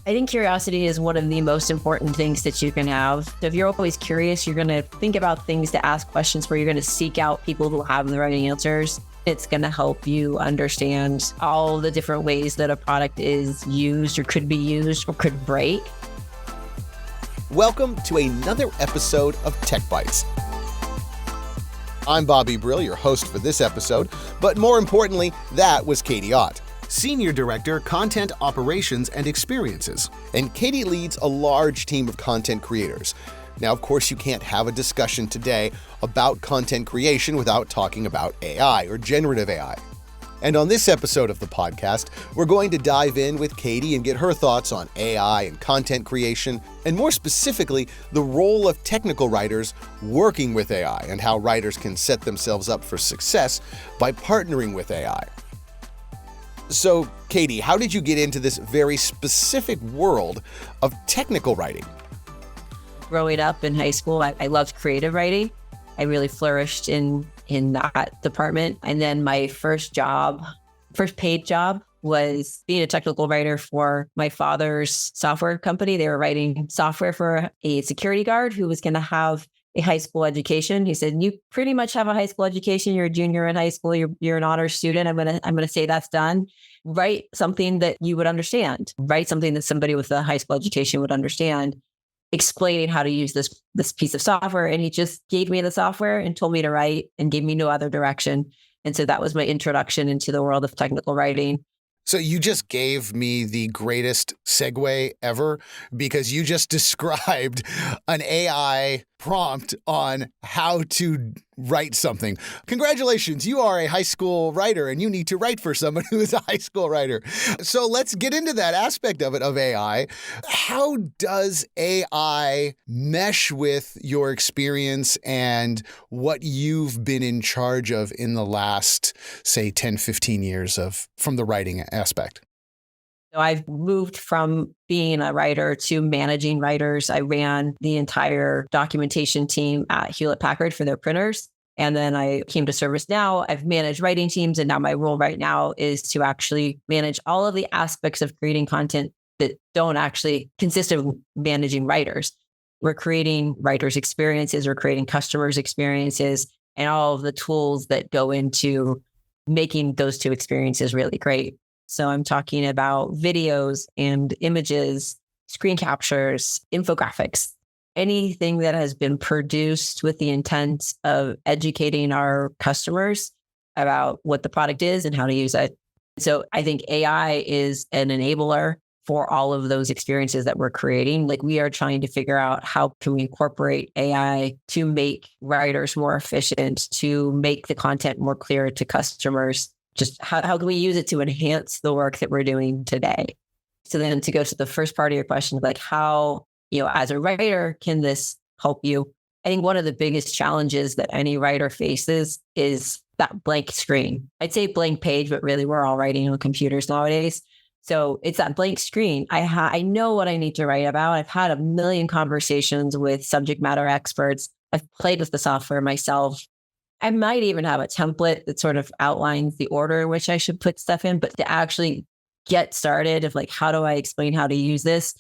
I think curiosity is one of the most important things that you can have. So if you're always curious, you're going to think about things to ask questions where you're going to seek out people who have the right answers. It's going to help you understand all the different ways that a product is used or could be used or could break. Welcome to another episode of TechBytes. I'm Bobby Brill, your host for this episode, but more importantly, that was Katie Ott, Senior Director, Content Operations and Experiences. And Katie leads a large team of content creators. Now, of course, you can't have a discussion today about content creation without talking about AI or generative AI. And on this episode of the podcast, we're going to dive in with Katie and get her thoughts on AI and content creation, and more specifically, the role of technical writers working with AI and how writers can set themselves up for success by partnering with AI. So, Katie, how did you get into this very specific world of technical writing? Growing up in high school, I loved creative writing. I really flourished in that department. And then my first paid job was being a technical writer for my father's software company. They were writing software for a security guard who was going to have a high school education. He said, "You pretty much have a high school education. You're a junior in high school. You're an honors student. I'm gonna say that's done. Write something that you would understand. Write something that somebody with a high school education would understand, explaining how to use this piece of software." And he just gave me the software and told me to write and gave me no other direction. And so that was my introduction into the world of technical writing. So you just gave me the greatest segue ever, because you just described an AI prompt on how to write something. Congratulations, you are a high school writer and you need to write for someone who is a high school writer. So let's get into that aspect of it, of AI. How does AI mesh with your experience and what you've been in charge of in the last, say, 10, 15 years from the writing aspect? So I've moved from being a writer to managing writers. I ran the entire documentation team at Hewlett-Packard for their printers. And then I came to ServiceNow. I've managed writing teams. And now my role right now is to actually manage all of the aspects of creating content that don't actually consist of managing writers. We're creating writers' experiences, we're creating customers' experiences, and all of the tools that go into making those two experiences really great. So I'm talking about videos and images, screen captures, infographics, anything that has been produced with the intent of educating our customers about what the product is and how to use it. So I think AI is an enabler for all of those experiences that we're creating. Like, we are trying to figure out how can we incorporate AI to make writers more efficient, to make the content more clear to customers. Just how can we use it to enhance the work that we're doing today? So then to go to the first part of your question, like how, as a writer, can this help you? I think one of the biggest challenges that any writer faces is that blank screen. I'd say blank page, but really we're all writing on computers nowadays. So it's that blank screen. I know what I need to write about. I've had a million conversations with subject matter experts. I've played with the software myself. I might even have a template that sort of outlines the order in which I should put stuff in, but to actually get started of like, how do I explain how to use this?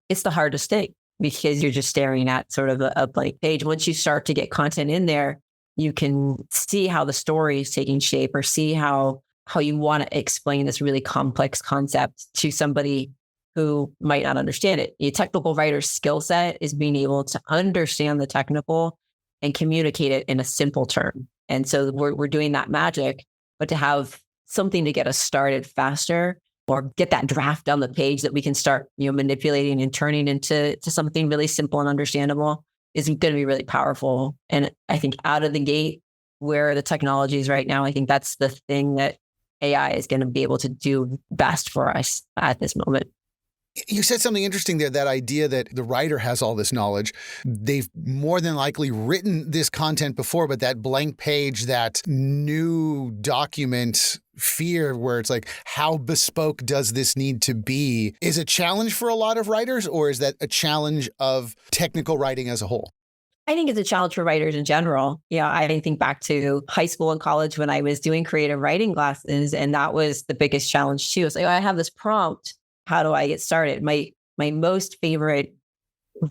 It's the hardest thing, because you're just staring at sort of a blank page. Once you start to get content in there, you can see how the story is taking shape, or see how you want to explain this really complex concept to somebody who might not understand it. A technical writer's skill set is being able to understand the technical and communicate it in a simple term. And so we're doing that magic, but to have something to get us started faster, or get that draft on the page that we can start, manipulating and turning into something really simple and understandable, is going to be really powerful. And I think out of the gate, where the technology is right now, I think that's the thing that AI is going to be able to do best for us at this moment. You said something interesting there, that idea that the writer has all this knowledge. They've more than likely written this content before, but that blank page, that new document fear where it's like, how bespoke does this need to be, is a challenge for a lot of writers, or is that a challenge of technical writing as a whole? I think it's a challenge for writers in general. Yeah, I think back to high school and college when I was doing creative writing classes, and that was the biggest challenge too. It's like, I have this prompt. How do I get started? My my most favorite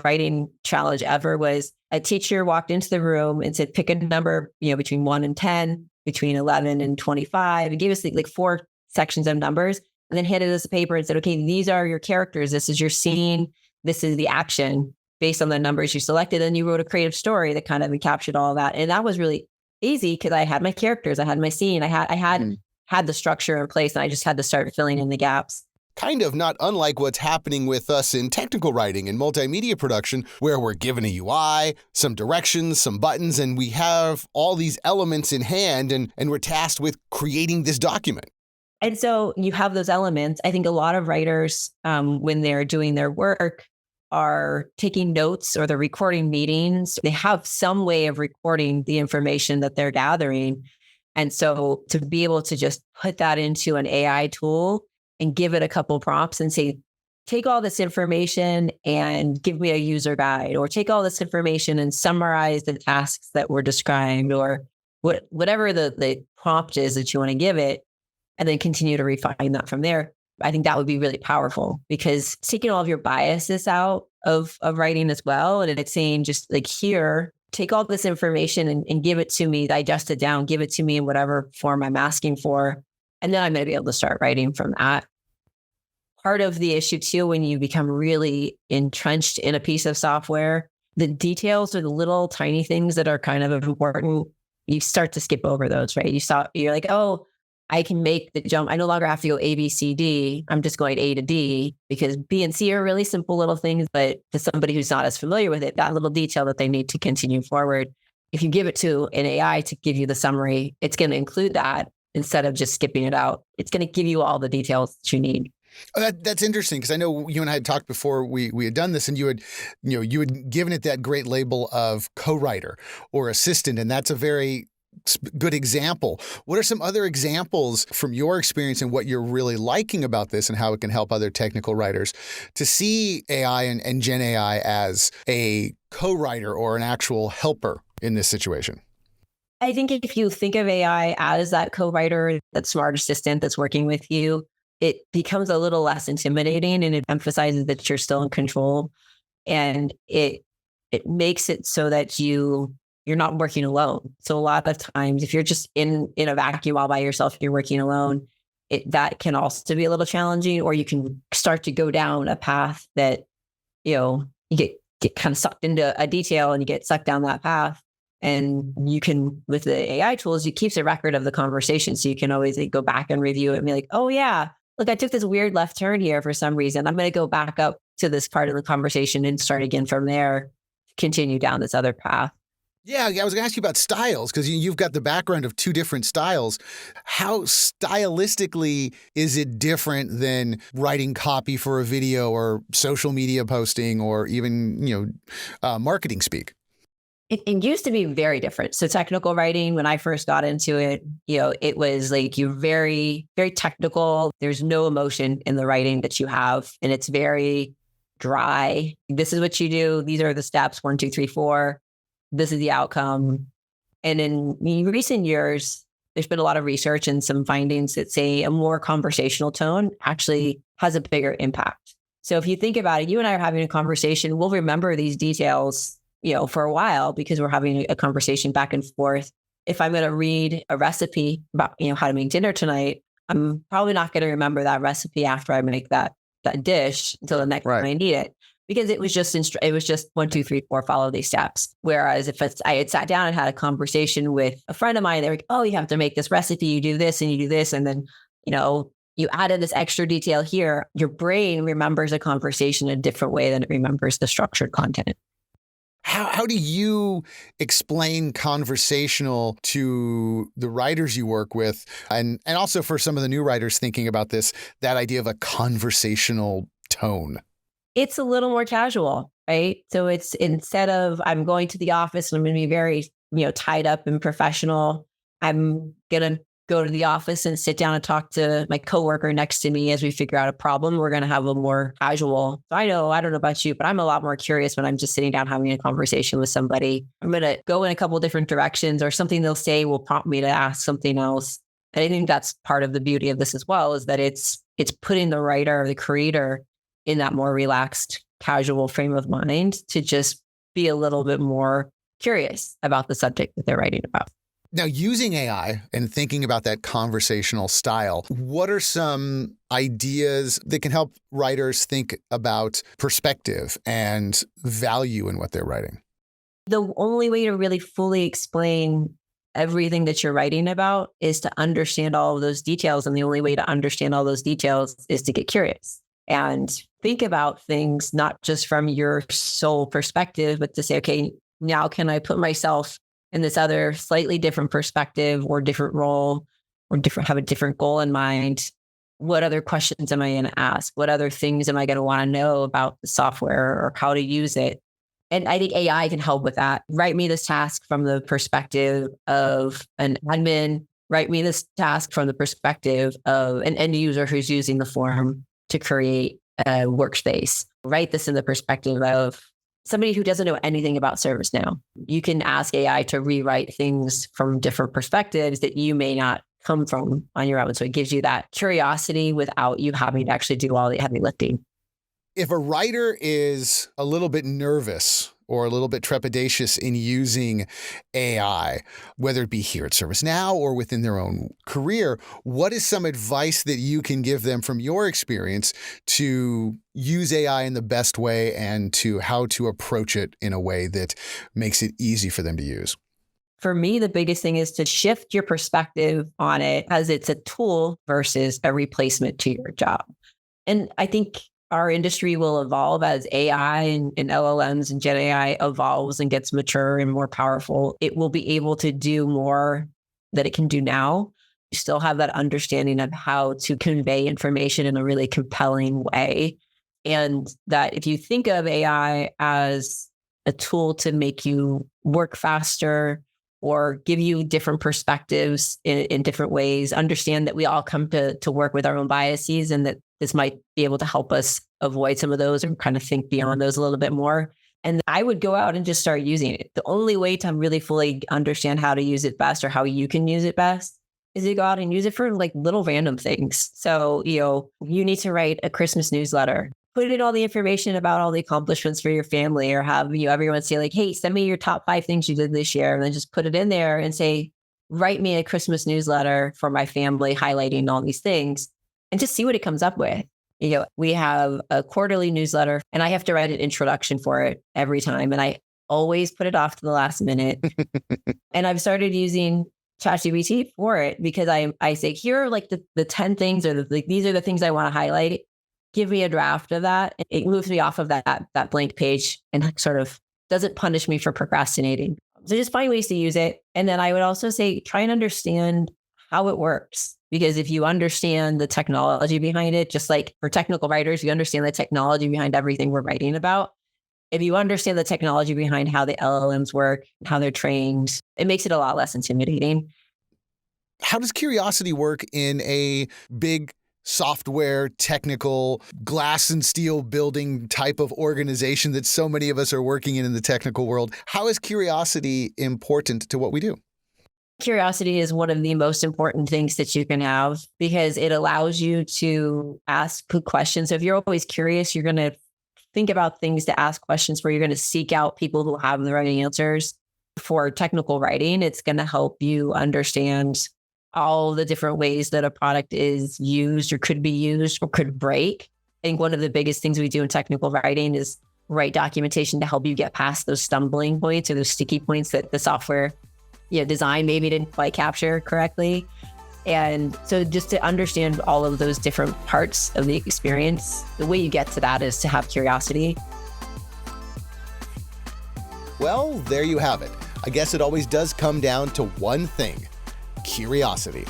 writing challenge ever was a teacher walked into the room and said, pick a number, between 1 and 10, between 11 and 25, and gave us like 4 sections of numbers, and then handed us a paper and said, okay, these are your characters. This is your scene. This is the action based on the numbers you selected. And you wrote a creative story that kind of encapsulated all of that. And that was really easy because I had my characters, I had my scene, I had the structure in place, and I just had to start filling in the gaps. Kind of not unlike what's happening with us in technical writing and multimedia production, where we're given a UI, some directions, some buttons, and we have all these elements in hand, and we're tasked with creating this document. And so you have those elements. I think a lot of writers, when they're doing their work, are taking notes or they're recording meetings. They have some way of recording the information that they're gathering. And so to be able to just put that into an AI tool and give it a couple prompts and say, take all this information and give me a user guide, or take all this information and summarize the tasks that were described, or whatever the prompt is that you want to give it, and then continue to refine that from there. I think that would be really powerful, because taking all of your biases out of writing as well. And it's saying, just like, here, take all this information and give it to me, digest it down, give it to me in whatever form I'm asking for. And then I'm going to be able to start writing from that. Part of the issue too, when you become really entrenched in a piece of software, the details or the little tiny things that are kind of important, you start to skip over those, right? You're like, oh, I can make the jump. I no longer have to go A, B, C, D. I'm just going A to D, because B and C are really simple little things. But to somebody who's not as familiar with it, that little detail that they need to continue forward, if you give it to an AI to give you the summary, it's going to include that instead of just skipping it out. It's going to give you all the details that you need. Oh, that's interesting, because I know you and I had talked before we had done this, and you had given it that great label of co-writer or assistant, and that's a very good example. What are some other examples from your experience and what you're really liking about this, and how it can help other technical writers to see AI and Gen AI as a co-writer or an actual helper in this situation? I think if you think of AI as that co-writer, that smart assistant that's working with you, it becomes a little less intimidating, and it emphasizes that you're still in control. And it makes it so that you're not working alone. So a lot of times, if you're just in a vacuum all by yourself, you're working alone, that can also be a little challenging. Or you can start to go down a path that, you get kind of sucked into a detail, and you get sucked down that path. And you can, with the AI tools, it keeps a record of the conversation. So you can always go back and review it and be like, oh yeah, look, I took this weird left turn here for some reason. I'm going to go back up to this part of the conversation and start again from there, continue down this other path. Yeah, I was going to ask you about styles, because you've got the background of 2 different styles. How stylistically is it different than writing copy for a video or social media posting, or even, marketing speak? It used to be very different. So technical writing, when I first got into it, it was like, you're very, very technical. There's no emotion in the writing that you have. And it's very dry. This is what you do. These are the steps, 1, 2, 3, 4. This is the outcome. And in recent years, there's been a lot of research and some findings that say a more conversational tone actually has a bigger impact. So if you think about it, you and I are having a conversation, we'll remember these details for a while, because we're having a conversation back and forth. If I'm going to read a recipe about, how to make dinner tonight, I'm probably not going to remember that recipe after I make that dish until the next time I need it, because it was just 1, 2, 3, 4, follow these steps. Whereas if I had sat down and had a conversation with a friend of mine, they're like, oh, you have to make this recipe, you do this and you do this, and then you added this extra detail here. Your brain remembers a conversation in a different way than it remembers the structured content. How do you explain conversational to the writers you work with, and also for some of the new writers thinking about this, that idea of a conversational tone? It's a little more casual, right? So it's, instead of I'm going to the office and I'm going to be very, tied up and professional, I'm going to go to the office and sit down and talk to my coworker next to me as we figure out a problem. We're going to have a more casual. So I don't know about you, but I'm a lot more curious when I'm just sitting down having a conversation with somebody. I'm going to go in a couple different directions, or something they'll say will prompt me to ask something else. And I think that's part of the beauty of this as well, is that it's putting the writer or the creator in that more relaxed, casual frame of mind to just be a little bit more curious about the subject that they're writing about. Now, using AI and thinking about that conversational style, what are some ideas that can help writers think about perspective and value in what they're writing? The only way to really fully explain everything that you're writing about is to understand all of those details. And the only way to understand all those details is to get curious and think about things, not just from your sole perspective, but to say, okay, now can I put myself in this other slightly different perspective or different role or have a different goal in mind? What other questions am I going to ask? What other things am I going to want to know about the software or how to use it? And I think AI can help with that. Write me this task from the perspective of an admin. Write me this task from the perspective of an end user who's using the form to create a workspace. Write this in the perspective of somebody who doesn't know anything about ServiceNow. You can ask AI to rewrite things from different perspectives that you may not come from on your own. So it gives you that curiosity without you having to actually do all the heavy lifting. If a writer is a little bit nervous or a little bit trepidatious in using AI, whether it be here at ServiceNow or within their own career, what is some advice that you can give them from your experience to use AI in the best way and to how to approach it in a way that makes it easy for them to use? For me, the biggest thing is to shift your perspective on it as it's a tool versus a replacement to your job. And I think our industry will evolve as AI and LLMs and Gen AI evolves and gets mature and more powerful. It will be able to do more that it can do now. You still have that understanding of how to convey information in a really compelling way. And that if you think of AI as a tool to make you work faster or give you different perspectives in different ways, understand that we all come to work with our own biases and that this might be able to help us avoid some of those or kind of think beyond those a little bit more. And I would go out and just start using it. The only way to really fully understand how to use it best or how you can use it best is to go out and use it for like little random things. So, you need to write a Christmas newsletter. Put in all the information about all the accomplishments for your family or have everyone say like, hey, send me your top 5 things you did this year. And then just put it in there and say, write me a Christmas newsletter for my family, highlighting all these things and just see what it comes up with. We have a quarterly newsletter and I have to write an introduction for it every time. And I always put it off to the last minute. And I've started using ChatGPT for it because I say, here are like the 10 things or these are the things I want to highlight. Give me a draft of that. It moves me off of that blank page and sort of doesn't punish me for procrastinating. So just find ways to use it. And then I would also say, try and understand how it works. Because if you understand the technology behind it, just like for technical writers, you understand the technology behind everything we're writing about. If you understand the technology behind how the LLMs work, how they're trained, it makes it a lot less intimidating. How does curiosity work in a big software, technical, glass and steel building type of organization that so many of us are working in the technical world? How is curiosity important to what we do? Curiosity is one of the most important things that you can have because it allows you to ask good questions. So if you're always curious, you're going to think about things to ask questions where you're going to seek out people who have the right answers. For technical writing, it's going to help you understand all the different ways that a product is used or could be used or could break. I think one of the biggest things we do in technical writing is write documentation to help you get past those stumbling points or those sticky points that the software design maybe didn't quite capture correctly. And so just to understand all of those different parts of the experience, the way you get to that is to have curiosity. Well, there you have it. I guess it always does come down to one thing: curiosity.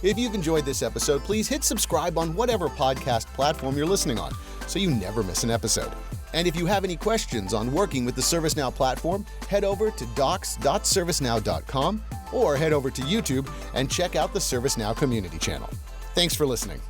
If you've enjoyed this episode, please hit subscribe on whatever podcast platform you're listening on so you never miss an episode. And if you have any questions on working with the ServiceNow platform, head over to docs.servicenow.com or head over to YouTube and check out the ServiceNow community channel. Thanks for listening.